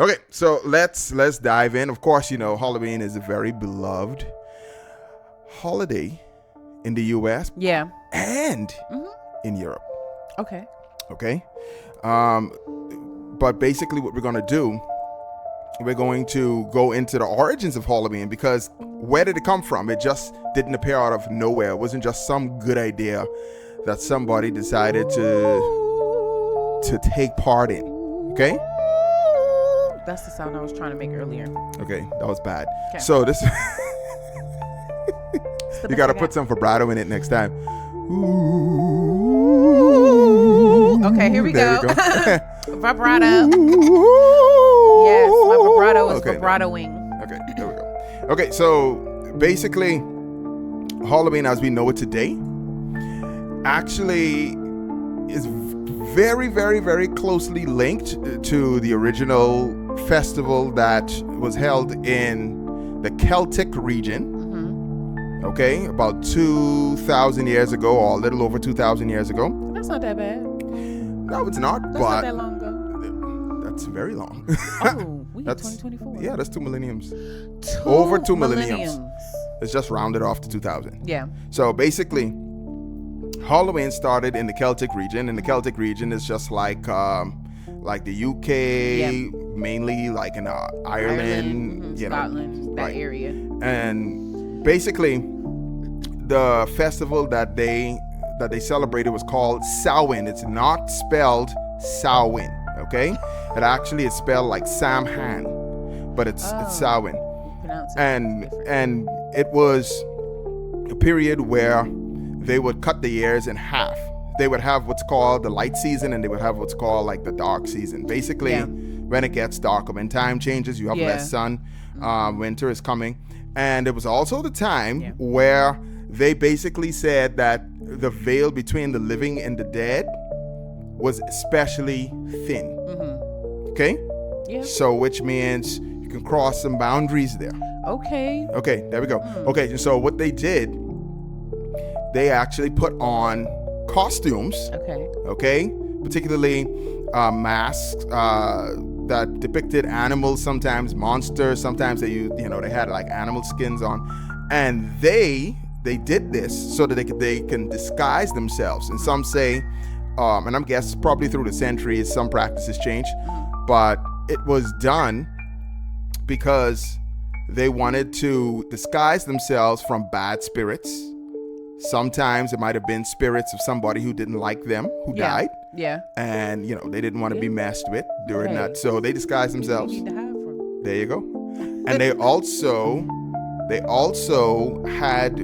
Okay, so let's dive in. Of course, Halloween is a very beloved holiday in the U.S. Yeah. and in Europe. Okay. Okay, but basically, what we're gonna do, we're going to go into the origins of Halloween, because where did it come from? It just didn't appear out of nowhere. It wasn't just some good idea that somebody decided to take part in. Okay. That's the sound I was trying to make earlier. Okay, that was bad. Okay. So this, you got to put some vibrato in it next time. Ooh. Okay, here we There go. we go. Vibrato. Yes, my vibrato is vibratoing. Okay, there we go. Okay, so basically, Halloween as we know it today actually is very, very, very closely linked to the original festival that was held in the Celtic region. Okay, about 2,000 years ago, or a little over 2,000 years ago. That's not that bad. No, it's not. That's but not that long ago. That's very long. Oh, we That's 2024. Yeah, that's 2 millenniums. Over 2 millenniums. It's just rounded off to 2,000. Yeah. So basically, Halloween started in the Celtic region, and the Celtic region is just like the UK, mainly like in Ireland, Scotland, that area. And basically, the festival that they celebrated was called Samhain. It's not spelled Samhain, okay? It actually is spelled like Samhain, but it's Samhain. And it was a period where they would cut the years in half. They would have what's called the light season, and they would have what's called like the dark season. Basically, when it gets darker, when time changes, you have less sun. Winter is coming. And it was also the time where they basically said that the veil between the living and the dead was especially thin. Okay? Yeah. So which means you can cross some boundaries there. Okay. Okay, there we go. Okay, so what they did, they actually put on costumes. Okay? Particularly masks that depicted animals, sometimes monsters, sometimes they had like animal skins on, and they did this so that they can disguise themselves. And some say, and I'm guessing probably through the centuries some practices changed, but it was done because they wanted to disguise themselves from bad spirits. Sometimes it might have been spirits of somebody who didn't like them, who died. Yeah. And, they didn't want to be messed with during that. So they disguised themselves. You need to hide from. There you go. And they also had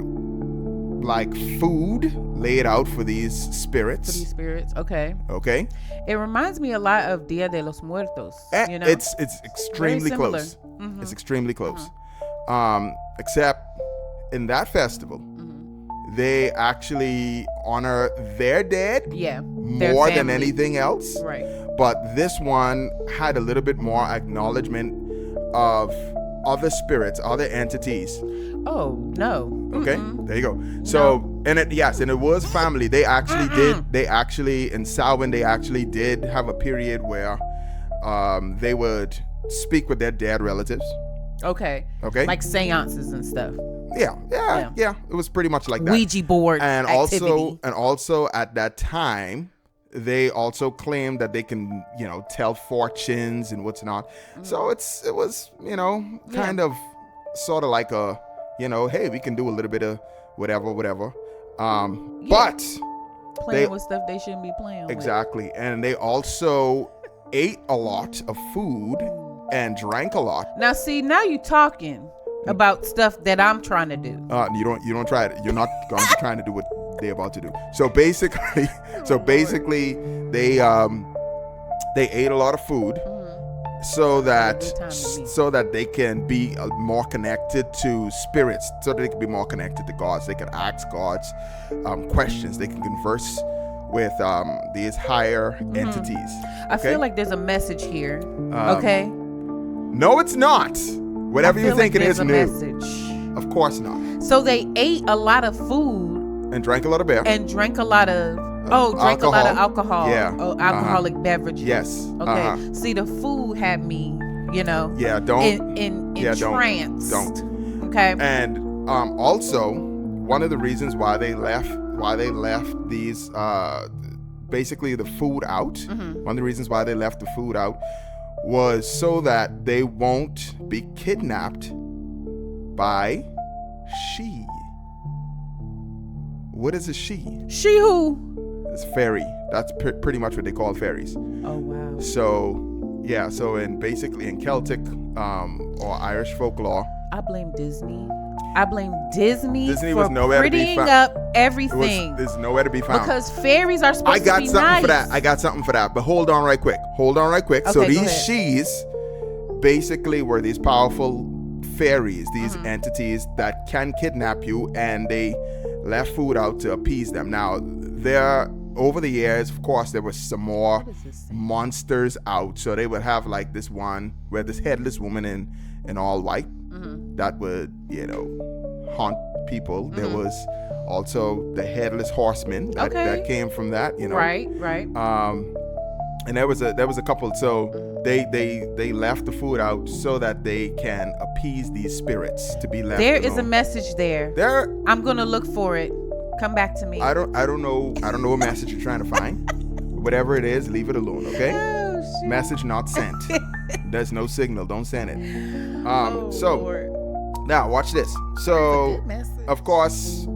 like food laid out for these spirits. Okay. Okay. It reminds me a lot of Dia de los Muertos. It's extremely close. It's extremely close. Except in that festival, they actually honor their dead more than anything else. Right. But this one had a little bit more acknowledgement of other spirits, other entities. Oh, no. Okay, there you go. So, and it was family. They actually in Samhain, they actually did have a period where they would speak with their dead relatives. Okay. Like seances and stuff. Yeah. It was pretty much like that. Ouija board and activity. also at that time, they also claimed that they can, tell fortunes and what's not. So it was, kind of sort of like a, hey, we can do a little bit of whatever. But playing with stuff they shouldn't be playing exactly. With. And they also ate a lot of food and drank a lot. Now you talking about stuff that I'm trying to do. You don't try it. You're not going to be trying to do what they're about to do. So basically, they ate a lot of food so that they can be more connected to spirits, so that they can be more connected to gods. They can ask gods questions. They can converse with these higher entities. I feel like there's a message here. Okay. No, it's not. Whatever you think it is, new. Message. Of course not. So they ate a lot of food and drank a lot of beer and drank a lot of drank a lot of alcohol. Yeah. Alcoholic beverages. Yes. Okay. See, the food had me you know. Yeah, don't. In Yeah, don't. trance. Don't. Okay. And also, one of the reasons why they left these basically the food out. Mm-hmm. One of the reasons why they left the food out was so that they won't be kidnapped by she. What is a she? She who? It's fairy. That's pretty much what they call fairies. Oh wow. So yeah, so basically in Celtic or Irish folklore, I blame Disney. I blame Disney Disney for was nowhere to be prettying found. up everything. there's nowhere to be found. Because fairies are supposed I got to be something nice. for that. I got something for that. But hold on right quick. Okay, So go these ahead. she's basically were these powerful fairies, these Mm-hmm. entities that can kidnap you, and they left food out to appease them. Now, over the years, of course, there was some more What is this thing? monsters out. So they would have like this one where this headless woman in all white Mm-hmm. that would, haunt people. There was also the headless horseman that came from that, Right. and there was a couple. So they left the food out so that they can appease these spirits to be left There is a alone. message there. There, I'm gonna look for it. Come back to me. I don't know what message you're trying to find. Whatever it is, leave it alone, okay? Oh, shoot. Message not sent. There's no signal. Don't send it. Oh, So Lord. now watch this. So Good message. of course,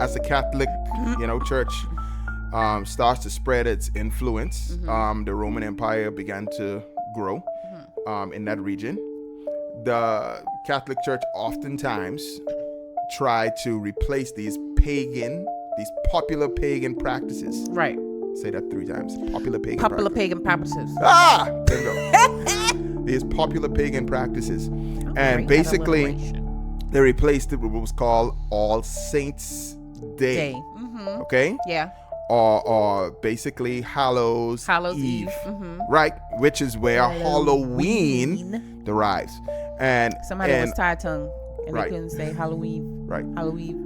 as the Catholic, church starts to spread its influence, the Roman Empire began to grow in that region. The Catholic Church oftentimes tried to replace these popular pagan practices. Right. Say that 3 times. Popular pagan Popular practices. pagan practices. There you go. These popular pagan practices. And basically, they replaced it with what was called All Saints Day. Mm-hmm. Okay? Yeah. Or basically Hallows Eve. Right? Which is where Halloween derives. And Somebody was tie tongue and Right. they couldn't say Halloween. right. Halloween.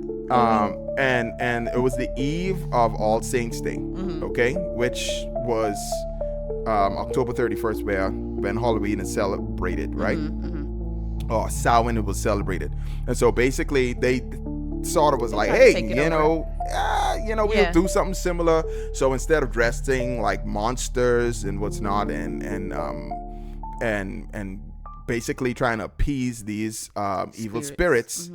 And it was the eve of All Saints Day, okay, which was October 31st, when Halloween is celebrated, right? Or Samhain it was celebrated, and so basically they sort of was like, tried to hey, take it over. we'll Yeah. do something similar. So instead of dressing like monsters and what's not, and basically trying to appease these evil spirits.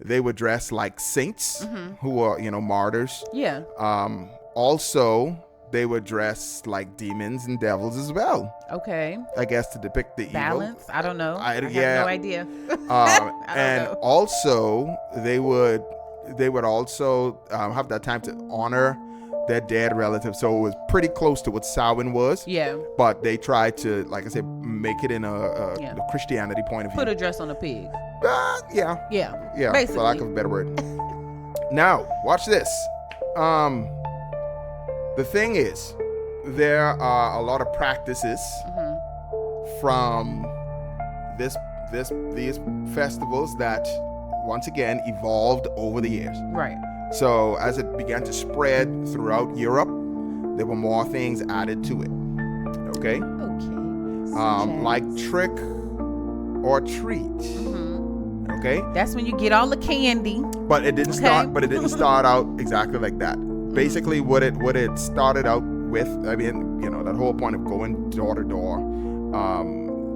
They would dress like saints who are, martyrs. Yeah. Also, they would dress like demons and devils as well, Okay. I guess, to depict the Balance. I don't know. I have yeah. no idea. evil. And know. also, they would also have that time to honor their dead relatives. So it was pretty close to what Samhain was. Yeah. But they tried to, like I said, make it in a Yeah. Christianity point of view. Put a dress on a pig. Yeah. Yeah. Yeah, Basically. for lack of a better word. Now, watch this. The thing is, there are a lot of practices from these festivals that, once again, evolved over the years. Right. So as it began to spread throughout Europe, there were more things added to it. Okay, Okay. like trick or treat. Okay. That's when you get all the candy. But it didn't start. But it didn't start out exactly like that. Basically, what it started out with, I mean, that whole point of going door to door,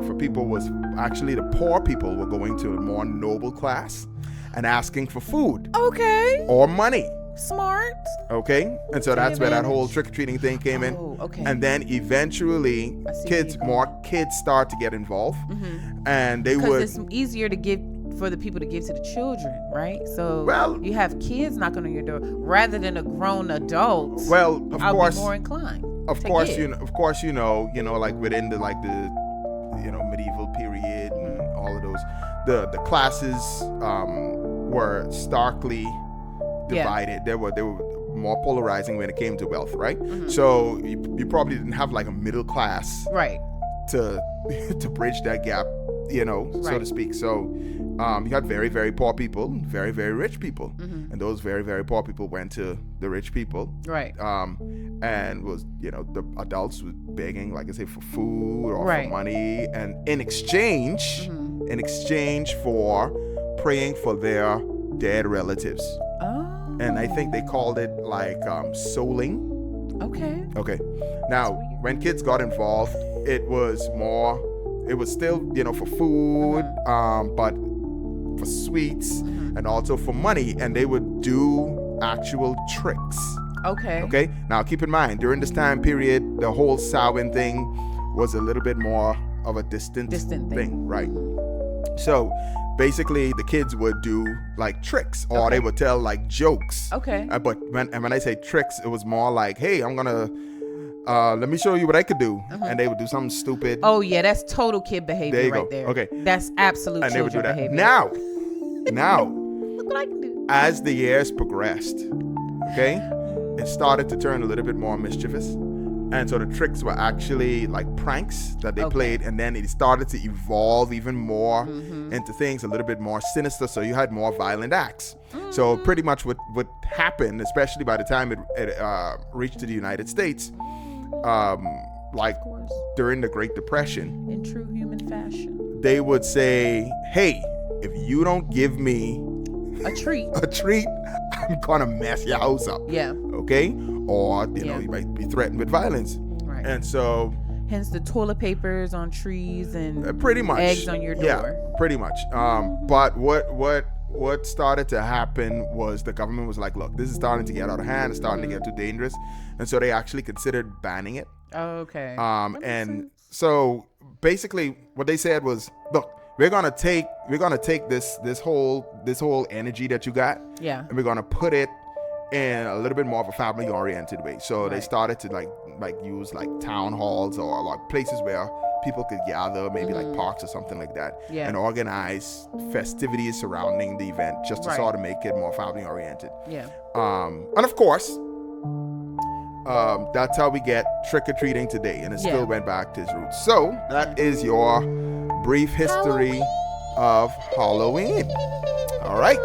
for people was actually the poor people were going to a more noble class and asking for food Okay. or money. Smart. Okay, and so that's where that whole trick or treating thing came in. Oh, okay. And then eventually, I see where you're going. more kids start to get involved, and they Because would. it's easier to give for the people to give to the children, right? So Well- you have kids knocking on your door rather than a grown adult. Well, of I'll course, be more inclined. of to course, give. like within the medieval period and all of those, the classes were starkly divided. They were more polarizing when it came to wealth, right? So you probably didn't have like a middle class Right. to to bridge that gap, so Right. to speak. So you had very, very poor people, very, very rich people, and those very, very poor people went to the rich people, Right. and was, the adults was begging, like I say, for food or Right. for money, and in exchange for praying for their dead relatives. Oh. And I think they called it like souling. Okay. Okay. Now, when kids got involved, it was still, for food, but for sweets and also for money. And they would do actual tricks. Okay. Okay. Now, keep in mind, during this time period, the whole Samhain thing was a little bit more of a distant thing. Right. So basically, the kids would do like tricks, or they would tell like jokes. Okay. But when I say tricks, it was more like, hey, I'm gonna let me show you what I could do, and they would do something stupid. Oh yeah, that's total kid behavior There you right go. there. Okay. That's absolute And they would do children that. behavior. Now, Look what I can do. as the years progressed, okay, it started to turn a little bit more mischievous. And so the tricks were actually like pranks that they played, and then it started to evolve even more into things a little bit more sinister. So you had more violent acts. So pretty much what happened, especially by the time it reached to the United States, like during the Great Depression, In true human fashion. they would say, hey, if you don't give me A treat. a treat, I'm gonna mess your house up. Yeah. Okay? Or, you might be threatened with violence. Right. And so Hence the toilet papers on trees and pretty much eggs on your door. Yeah, pretty much. But what started to happen was the government was like, look, this is starting to get out of hand. It's starting to get too dangerous. And so they actually considered banning it. Oh, okay. And so basically what they said was, look, we're gonna take this whole energy that you got, Yeah. and we're gonna put it in a little bit more of a family oriented way. So they started to like use like town halls or like places where people could gather, maybe like parks or something like that, Yeah. and organize festivities surrounding the event just to Right. sort of make it more family oriented. Yeah. And of course, that's how we get trick-or-treating today, and it Yeah. still went back to its roots. So that is your brief history of Halloween. All right.